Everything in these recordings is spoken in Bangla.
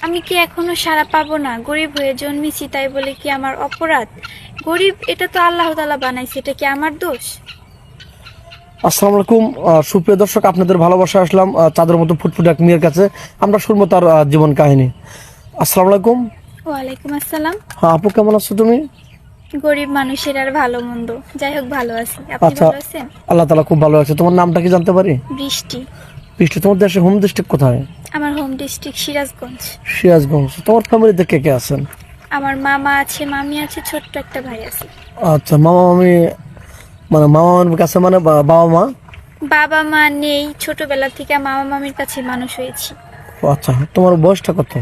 আমি কি এখনো সাড়া পাবো না? গরিব হয়ে জন্মেছি তাই বলে কি আমার অপরাধ? গরিব এটা তো আল্লাহ তাআলা বানাইছে, এটা কি আমার দোষ? আসসালামু আলাইকুম সুপ্রিয় দর্শক, আপনাদের ভালোবাসা আসলাম চাঁদের মতো ফুটফুটে এক মেয়ের কাছে। আমরা শুনবো তার জীবন কাহিনী। আসসালামু আলাইকুম। ওয়ালাইকুম আসসালাম। হ্যাঁ আপু, কেমন আছো তুমি? গরিব মানুষের আর ভালো মন্দ, যাই হোক ভালো আছি। আপনি আচ্ছা, ভালো আছেন? আল্লাহ তাআলা খুব ভালো আছে। তোমার নামটা কি জানতে পারি? বৃষ্টি। বৃষ্টি, তোমার দেশে হোম ডিস্ট্রিক্ট কোথায়? আমার হোম ডিস্ট্রিক্ট সিরাজগঞ্জ। সিরাজগঞ্জ। তোমার ফ্যামিলিতে কে কে আছেন? আমার মামা আছে, মামি আছে, ছোট্ট একটা ভাই আছে। আচ্ছা, মামা মামি মানে মামা মামির কাছে মানে বাবা মা? বাবা মা নেই, ছোটবেলা থেকে মামা মামির কাছে মানুষ হয়েছি। ও আচ্ছা, তোমার বয়সটা কত?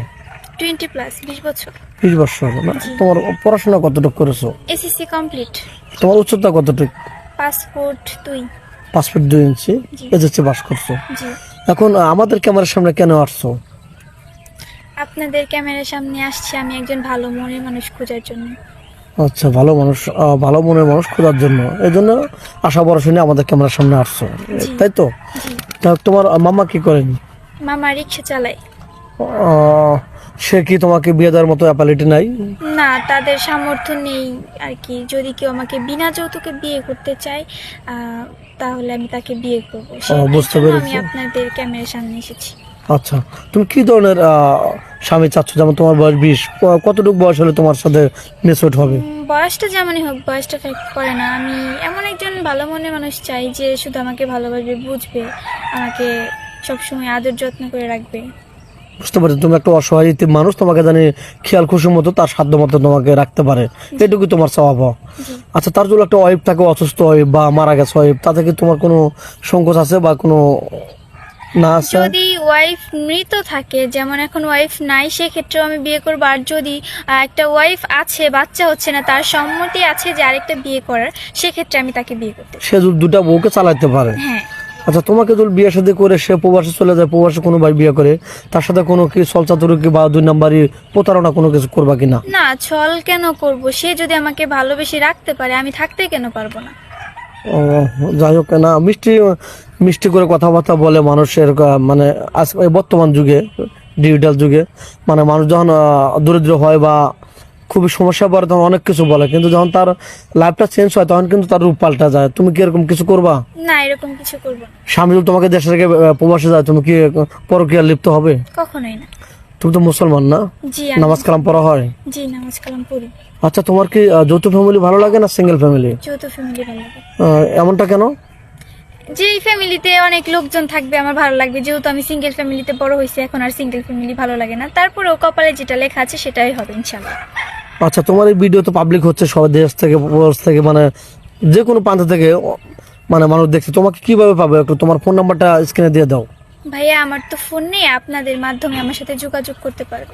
20+, 20 বছর। 20 বছর না? তোমার পড়াশোনা কতটুকু করেছো? SSC complete. তোমার উচ্চতা কতটুকু? পাসপোর্ট 2। 5 ফিট 2 ইঞ্চি। জি। এসএসসি পাস করছো। জি। এখন আমাদের ক্যামেরার সামনে কেন আসছো? আপনাদের ক্যামেরার সামনে আসছি আমি একজন ভালো মনের মানুষ খোঁজার জন্য। আচ্ছা, ভালো মানুষ, ভালো মনের মানুষ খোঁজার জন্য, এই জন্য আশা ভরসা নিয়ে আমাদের ক্যামেরার সামনে আসছো, জি। তাই তো? জি। তা তোমার মামা কি করেন? মামা রিক্সা চালায়। সে কি তোমাকে বিয়ে দেওয়ার মতো অ্যাবিলিটি নাই? না, তাদের সামর্থ্য নেই আর কি। যদি কেউ আমাকে বিনা যৌতুকে বিয়ে করতে চায় তাহলে আমি তাকে বিয়ে করবো। বুঝতে আমি পেরেছি। আপনাদের ক্যামেরার সামনে এসেছি। আচ্ছা, তুমি কি ধরনের স্বামী চাচ্ছ? যেমন তোমার বয়স 20, কতটুকু বয়স হলে তোমার সাথে মেচুরড হবে? বয়সটা যেমনই হোক, বয়সটা ফ্যাক্ট করে না। আমি এমন একজন ভালো মনের মানুষ চাই যে শুধু আমাকে ভালোবাসবে, বুঝবে, আমাকে সবসময় আদর যত্ন করে রাখবে। বুঝতে পারছি, তুমি একটা অসহায় ইতিম মানুষ, তোমাকে জানি খেয়াল খুশি মতো তার সাধ্য মতো তোমাকে রাখতে পারে, এটুকুই তোমার চাওয়া পাওয়া। জি। আচ্ছা, তার জন্য একটা ওয়াইফ থাকে, অসুস্থ ওয়াইফ বা মারা গেছে ওয়াইফ, তাতে কি তোমার কোনো সংকোচ আছে বা কোনো না আছে? যদি ওয়াইফ মৃত থাকে, যেমন এখন ওয়াইফ নাই, সেক্ষেত্রেও আমি বিয়ে করবো। আর যদি একটা ওয়াইফ আছে, বাচ্চা হচ্ছে না, তার সম্মতি আছে যে আরেকটা বিয়ে করার, সেক্ষেত্রে আমি তাকে বিয়ে করতে চাই। সে যদি দুটা বউকে চালাতে পারে। হ্যাঁ। আচ্ছা, তোমাকে যদি বিয়ে শাদী করে সে প্রবাসে চলে যায়, প্রবাসে কোনো ভাই বিয়ে করে, তার সাথে কোনো কি ছলচাতুরি বা 2 নাম্বারি প্রতারণা কোনো কিছু করবা কিনা? না, ছল কেন করব? সে যদি আমাকে ভালোবেসে রাখতে পারে, আমি থাকতে কেন পারবো না? ও, যাই হোক না, মিষ্টি মিষ্টি করে কথাবার্তা বলে মানুষের মানে আজ এই বর্তমান যুগে, ডিজিটাল যুগে, মানে মানুষ যখন দরিদ্র হয় বা খুবই সমস্যা পড়ে তখন অনেক কিছু বলে, কিন্তু যখন তার লাইফটা চেঞ্জ হয় তখন কিন্তু তার রূপ পাল্টা যায়। তুমি কি এরকম কিছু করবা? না, এরকম কিছু করবো না। স্বামী যদি তোমাকে দেশে রেখে প্রবাসে যায়, তুমি কি পরকীয়া লিপ্ত হবে? কখনোই না। তুমি তো মুসলমান না? জি। নামাজ কালাম পড়া হয়? জি, নামাজ কালাম পড়ি। আচ্ছা, তোমার কি যৌথ ফ্যামিলি ভালো লাগে না সিঙ্গেল ফ্যামিলি? যৌথ ফ্যামিলি ভালো লাগে। এমনটা কেন? যেই ফ্যামিলিতে অনেক লোকজন থাকবে আমার ভালো লাগবে। যেহেতু আমি সিঙ্গেল ফ্যামিলিতে বড় হয়েছি, এখন আর সিঙ্গেল ফ্যামিলি ভালো লাগে না। তারপরেও কপালে যেটা লেখা আছে সেটাই হবে ইনশাআল্লাহ। আচ্ছা, তোমার এই ভিডিও তো পাবলিক হচ্ছে, সব দেশ থেকে প্রবাস থেকে, মানে যে কোনো প্রান্ত থেকে মানে মানুষ দেখছে। তোমাকে কিভাবে পাবে? একটু তোমার ফোন নাম্বারটা স্ক্রিনে দিয়ে দাও। ভাইয়া, আমার তো ফোন নেই, আপনাদের মাধ্যমে আমার সাথে যোগাযোগ করতে পারবে।